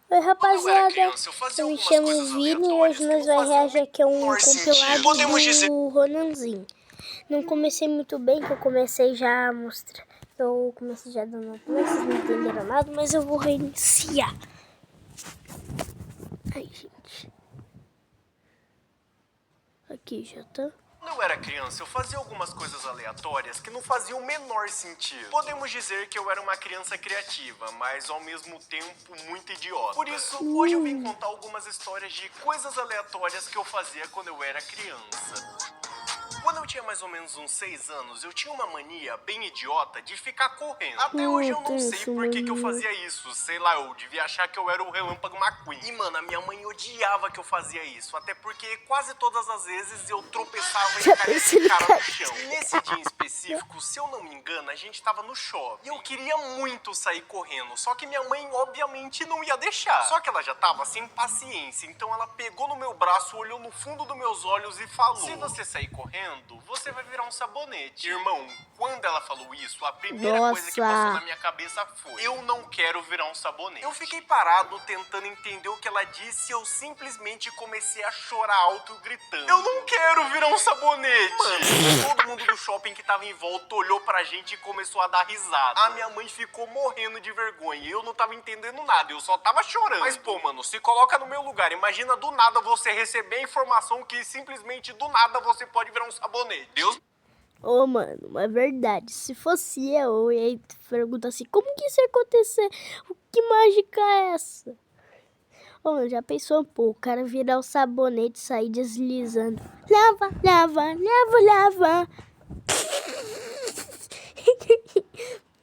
Oi, rapaziada, eu me chamo Vini e hoje nós vamos reagir aqui a um compilado do Ronanzinho. Não comecei muito bem, que eu comecei já a mostrar, eu comecei já dando, vocês não entenderam nada, mas eu vou reiniciar. Ai, gente. Aqui já tá. Quando eu era criança, eu fazia algumas coisas aleatórias que não faziam o menor sentido. Podemos dizer que eu era uma criança criativa, mas ao mesmo tempo muito idiota. Por isso, hoje eu vim contar algumas histórias de coisas aleatórias que eu fazia quando eu era criança. Quando eu tinha mais ou menos uns 6 anos, eu tinha uma mania bem idiota de ficar correndo. Até hoje eu não sei por que eu fazia isso. Sei lá, eu devia achar que eu era o Relâmpago McQueen. E mano, a minha mãe odiava que eu fazia isso. Até porque quase todas as vezes eu tropeçava e caía de cara no chão. E nesse dia em específico, se eu não me engano, a gente tava no shopping. E eu queria muito sair correndo. Só que minha mãe obviamente não ia deixar. Só que ela já tava sem paciência. Então ela pegou no meu braço, olhou no fundo dos meus olhos e falou: se você sair correndo, você vai virar um sabonete. Irmão, quando ela falou isso, a primeira coisa que passou na minha cabeça foi: eu não quero virar um sabonete. Eu fiquei parado tentando entender o que ela disse e eu simplesmente comecei a chorar alto gritando: eu não quero virar um sabonete. Mano, todo mundo do shopping que tava em volta olhou pra gente e começou a dar risada. A minha mãe ficou morrendo de vergonha e eu não tava entendendo nada, eu só tava chorando. Mas pô, mano, se coloca no meu lugar, imagina do nada você receber a informação que simplesmente do nada você pode virar um sabonete. Deus... Ô, mano, é verdade. Se fosse eu ia perguntar assim, como que isso ia acontecer? Que mágica é essa? Ô, mano, já pensou, pô, o cara virar o sabonete e sair deslizando. Lava, lava, lava, lava.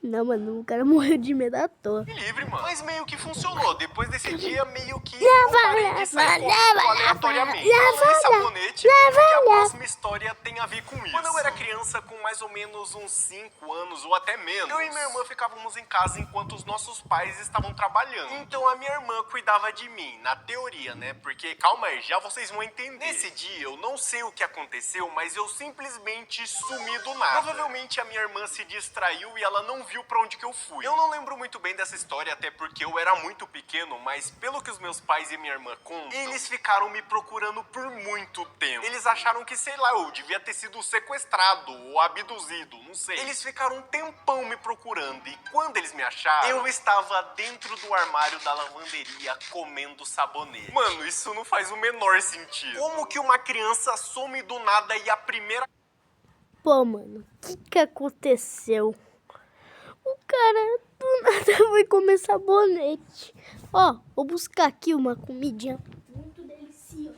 Não, mano, o cara morreu de medo à toa. Livre, mano. Mas meio que funcionou. Depois desse dia, meio que eu parei de sair correndo aleatoriamente. Falando em sabonete, porque a próxima história tem a ver com isso. Quando eu era criança, com mais ou menos uns 5 anos ou até menos, eu e minha irmã ficávamos em casa enquanto os nossos pais estavam trabalhando. Então a minha irmã cuidava de mim, na teoria, né? Porque, calma aí, já vocês vão entender. Nesse dia, eu não sei o que aconteceu, mas eu simplesmente sumi do nada. Provavelmente a minha irmã se distraiu e ela não viu pra onde que eu fui. Eu não lembro muito bem dessa história, até porque eu era muito pequeno, mas pelo que os meus pais e minha irmã contam, eles ficaram me procurando por muito tempo. Eles acharam que, sei lá, eu devia ter sido sequestrado ou abduzido, não sei. Eles ficaram um tempão me procurando e quando eles me acharam, eu estava dentro do armário da lavanderia comendo sabonete. Mano, isso não faz o menor sentido. Como que uma criança some do nada e a primeira... Pô, mano, o que aconteceu? O cara do nada foi comer sabonete. Ó, vou buscar aqui uma comidinha muito deliciosa.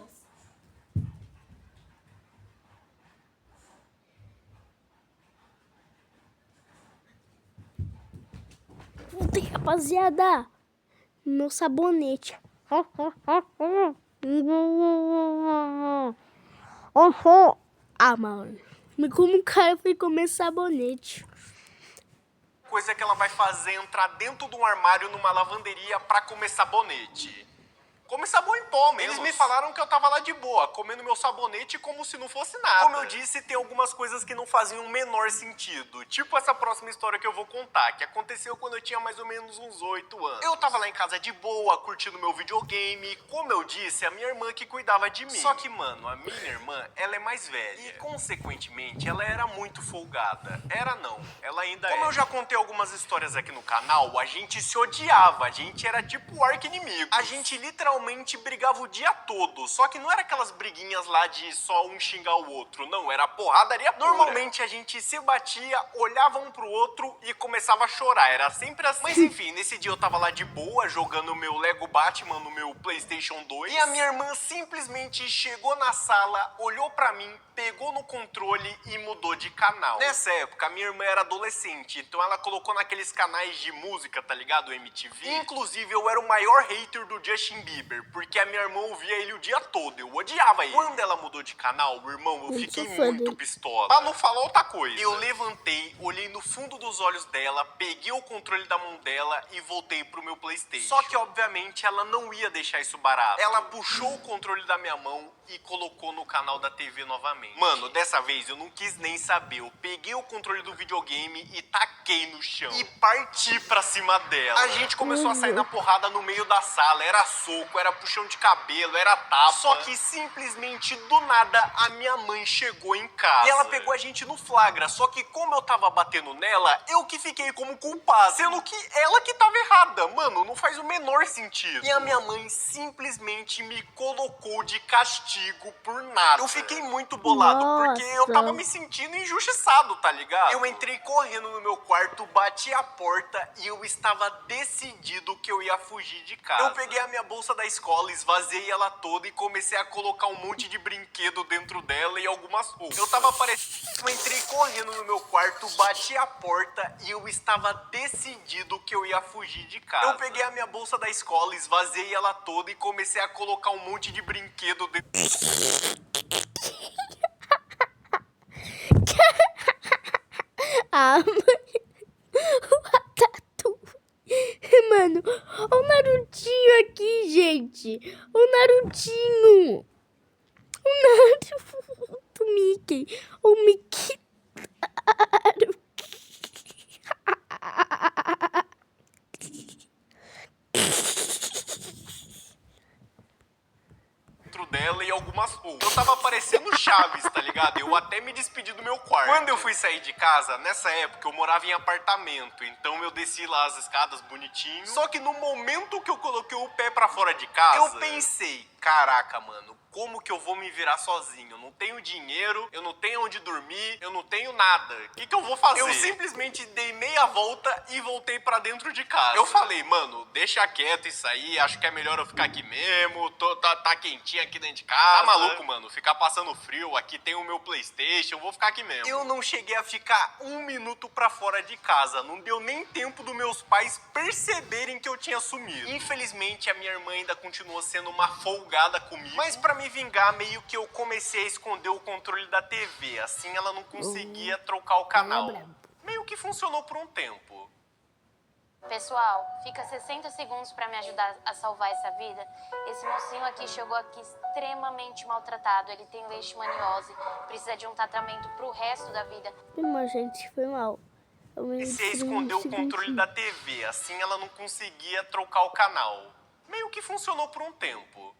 Voltei, rapaziada. Meu sabonete. Ah, mano. Como o cara foi comer sabonete? Coisa que ela vai fazer é entrar dentro de um armário numa lavanderia pra comer sabonete. Come sabão em pó mesmo. Eles me falaram que eu tava lá de boa, comendo meu sabonete como se não fosse nada. Como eu disse, tem algumas coisas que não faziam o menor sentido. Tipo essa próxima história que eu vou contar, que aconteceu quando eu tinha mais ou menos uns 8 anos. Eu tava lá em casa de boa, curtindo meu videogame. Como eu disse, a minha irmã que cuidava de mim. Só que, mano, a minha irmã, ela é mais velha. E, consequentemente, ela era muito folgada. Era não, ela ainda é. Como eu já contei algumas histórias aqui no canal, a gente se odiava. A gente era tipo arqui-inimigo. A gente literalmente brigava o dia todo, só que não era aquelas briguinhas lá de só um xingar o outro, não, era porradaria pura. Normalmente a gente se batia, olhava um pro outro e começava a chorar, era sempre assim. Mas enfim, nesse dia eu tava lá de boa, jogando o meu Lego Batman no meu PlayStation 2, e a minha irmã simplesmente chegou na sala, olhou pra mim, pegou no controle e mudou de canal. Nessa época, a minha irmã era adolescente, então ela colocou naqueles canais de música, tá ligado? MTV. Inclusive, eu era o maior hater do Justin Bieber. Bieber, porque a minha irmã ouvia ele o dia todo, eu odiava ele. Quando ela mudou de canal, irmão, eu fiquei muito pistola. Pra não falar outra coisa. Eu levantei, olhei no fundo dos olhos dela, peguei o controle da mão dela e voltei pro meu PlayStation. Só que, obviamente, ela não ia deixar isso barato. Ela puxou o controle da minha mão e colocou no canal da TV novamente. Mano, dessa vez eu não quis nem saber. Eu peguei o controle do videogame e taquei no chão. E parti pra cima dela. A gente começou a sair na porrada no meio da sala. Era soco, era puxão de cabelo, era tapa. Só que simplesmente do nada a minha mãe chegou em casa. E ela pegou a gente no flagra. Só que como eu tava batendo nela, eu que fiquei como culpado. Sendo que ela que tava errada. Mano, não faz o menor sentido. E a minha mãe simplesmente me colocou de castigo por nada. Eu fiquei muito bolado, porque eu tava me sentindo injustiçado, tá ligado? Eu entrei correndo no meu quarto, bati a porta e eu estava decidido que eu ia fugir de casa. Eu peguei a minha bolsa da escola, esvaziei ela toda e comecei a colocar um monte de brinquedo dentro dela e algumas roupas. Eu tava parecendo... Eu entrei correndo no meu quarto, bati a porta e eu estava decidido que eu ia fugir de casa. Eu peguei a minha bolsa da escola, esvaziei ela toda e comecei a colocar um monte de brinquedo dentro... Ah, o Ratatouille. Mano, olha o Narutinho aqui, gente. O Narutinho. O Naruto do Mickey. O Mickey. dela e algumas roupas. Eu tava parecendo Chaves, tá ligado? Eu até me despedi do meu quarto. Quando eu fui sair de casa, nessa época eu morava em apartamento, então eu desci lá as escadas bonitinho. Só que no momento que eu coloquei o pé pra fora de casa, eu pensei, caraca, mano, como que eu vou me virar sozinho? Eu não tenho dinheiro, eu não tenho onde dormir, eu não tenho nada. O que eu vou fazer? Eu simplesmente dei meia volta e voltei pra dentro de casa. Eu falei, mano, deixa quieto isso aí, acho que é melhor eu ficar aqui mesmo, tá quentinho aqui dentro de casa. Tá maluco, mano? Ficar passando frio, aqui tem o meu PlayStation, eu vou ficar aqui mesmo. Eu não cheguei a ficar um minuto pra fora de casa, não deu nem tempo dos meus pais perceberem que eu tinha sumido. Infelizmente, a minha irmã ainda continuou sendo uma folgada comigo, mas pra me vingar, meio que eu comecei a esconder o controle da TV, assim ela não conseguia trocar o canal. Meio que funcionou por um tempo. Pessoal, fica 60 segundos pra me ajudar a salvar essa vida. Esse mocinho aqui chegou aqui extremamente maltratado. Ele tem leishmaniose, precisa de um tratamento pro resto da vida. Mas, gente, foi mal. Comecei a esconder o controle da TV, assim ela não conseguia trocar o canal. Meio que funcionou por um tempo.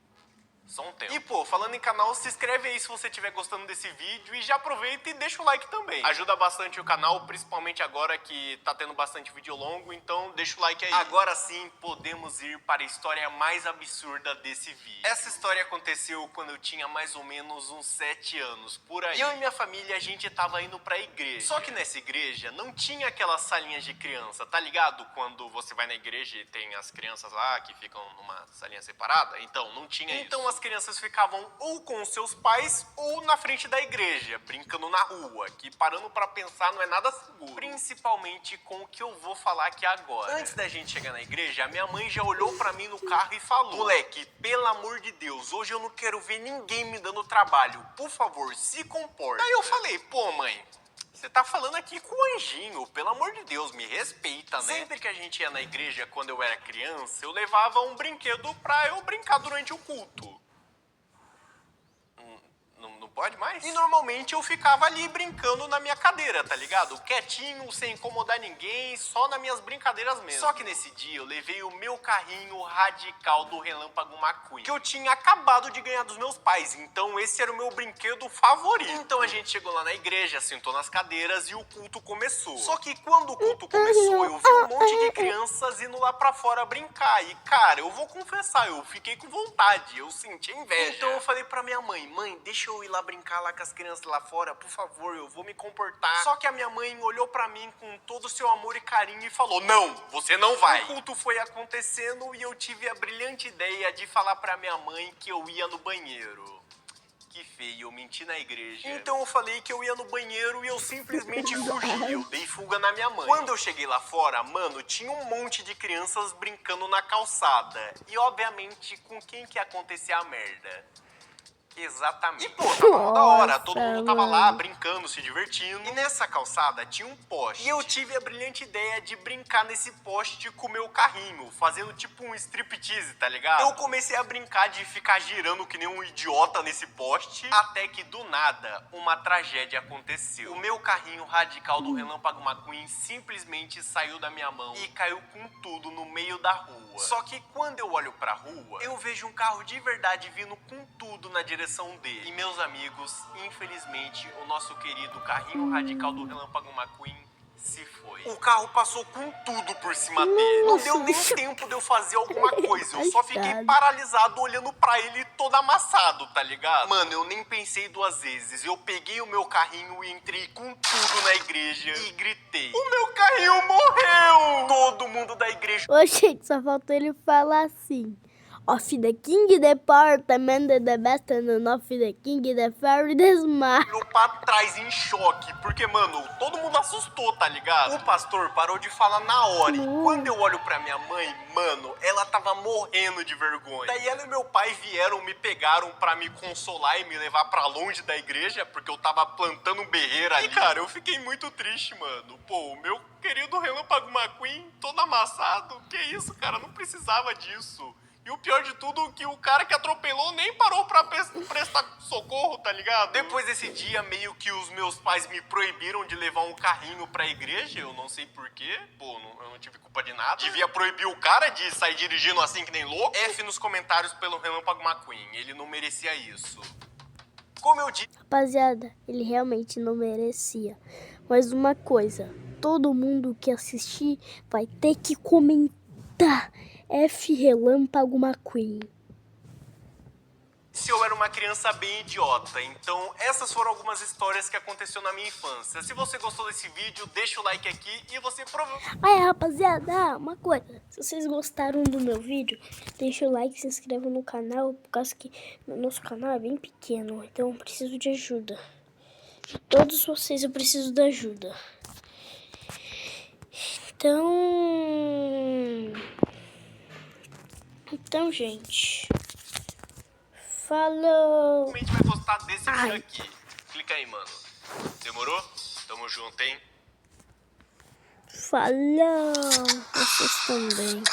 Só um tempo. E pô, falando em canal, se inscreve aí se você estiver gostando desse vídeo e já aproveita e deixa o like também. Ajuda bastante o canal, principalmente agora que tá tendo bastante vídeo longo, então deixa o like aí. Agora sim, podemos ir para a história mais absurda desse vídeo. Essa história aconteceu quando eu tinha mais ou menos uns 7 anos, por aí. Eu e minha família, a gente tava indo pra igreja. Só que nessa igreja não tinha aquelas salinhas de criança, tá ligado? Quando você vai na igreja e tem as crianças lá que ficam numa salinha separada, então não tinha isso. Então as crianças ficavam ou com os seus pais ou na frente da igreja, brincando na rua, que parando pra pensar não é nada seguro. Principalmente com o que eu vou falar aqui agora. Antes da gente chegar na igreja, a minha mãe já olhou pra mim no carro e falou: moleque, pelo amor de Deus, hoje eu não quero ver ninguém me dando trabalho. Por favor, se comporta. Aí eu falei, pô mãe, você tá falando aqui com o anjinho, pelo amor de Deus, me respeita, né? Sempre que a gente ia na igreja quando eu era criança, eu levava um brinquedo pra eu brincar durante o culto. Não pode mais? E normalmente eu ficava ali brincando na minha cadeira, tá ligado? Quietinho, sem incomodar ninguém, só nas minhas brincadeiras mesmo. Só que nesse dia eu levei o meu carrinho radical do Relâmpago McQueen, que eu tinha acabado de ganhar dos meus pais, então esse era o meu brinquedo favorito. Então a gente chegou lá na igreja, sentou nas cadeiras e o culto começou. Só que quando o culto começou, eu vi um monte de crianças indo lá pra fora brincar. E cara, eu vou confessar, eu fiquei com vontade, eu senti inveja. Então eu falei pra minha mãe, mãe, deixa eu ir lá brincar lá com as crianças lá fora, por favor, eu vou me comportar. Só que a minha mãe olhou pra mim com todo o seu amor e carinho e falou, não, você não vai. O culto foi acontecendo e eu tive a brilhante ideia de falar pra minha mãe que eu ia no banheiro. Que feio, eu menti na igreja. Então eu falei que eu ia no banheiro e eu simplesmente fugi. Eu dei fuga na minha mãe. Quando eu cheguei lá fora, mano, tinha um monte de crianças brincando na calçada. E obviamente, com quem que ia acontecer a merda? Exatamente. E pô, tava da hora, todo mundo tava lá brincando, se divertindo. E nessa calçada tinha um poste. E eu tive a brilhante ideia de brincar nesse poste com o meu carrinho, fazendo tipo um striptease, tá ligado? Eu comecei a brincar de ficar girando que nem um idiota nesse poste, até que do nada uma tragédia aconteceu. O meu carrinho radical do Relâmpago McQueen simplesmente saiu da minha mão e caiu com tudo no meio da rua. Só que quando eu olho pra rua, eu vejo um carro de verdade vindo com tudo na direção dele. E meus amigos, infelizmente, o nosso querido carrinho radical do Relâmpago McQueen se foi. O carro passou com tudo por cima dele. Não deu nem tempo de eu fazer alguma coisa. Eu só fiquei paralisado olhando pra ele todo amassado, tá ligado? Mano, eu nem pensei duas vezes. Eu peguei o meu carrinho e entrei com tudo na igreja e gritei: o meu carrinho morreu! Todo mundo da igreja... Ô, gente, só faltou ele falar assim: of the king department, the best and of the king, the fairy, the smart. Olhou pra trás em choque, porque, mano, todo mundo assustou, tá ligado? O pastor parou de falar na hora. E quando eu olho pra minha mãe, mano, ela tava morrendo de vergonha. Daí ela e meu pai vieram, me pegaram pra me consolar e me levar pra longe da igreja, porque eu tava plantando um berreiro ali. E, cara, eu fiquei muito triste, mano. Pô, o meu querido Relâmpago McQueen todo amassado. Que isso, cara? Não precisava disso. E o pior de tudo é que o cara que atropelou nem parou pra prestar socorro, tá ligado? Depois desse dia, meio que os meus pais me proibiram de levar um carrinho pra igreja. Eu não sei porquê. Pô, eu não tive culpa de nada. Devia proibir o cara de sair dirigindo assim que nem louco. F nos comentários pelo Relâmpago McQueen. Ele não merecia isso. Como eu disse... Rapaziada, ele realmente não merecia. Mas uma coisa, todo mundo que assistir vai ter que comentar F Relâmpago McQueen. Se eu era uma criança bem idiota. Então essas foram algumas histórias que aconteceu na minha infância. Se você gostou desse vídeo, deixa o like aqui e você provavelmente... Aí, rapaziada, uma coisa, se vocês gostaram do meu vídeo, deixa o like, se inscreva no canal, por causa que o nosso canal é bem pequeno, então eu preciso de ajuda. De todos vocês eu preciso de ajuda. Então, gente, falou! Realmente vai gostar desse vídeo aqui. Clica aí, mano. Demorou? Tamo junto, hein? Falou! Vocês também.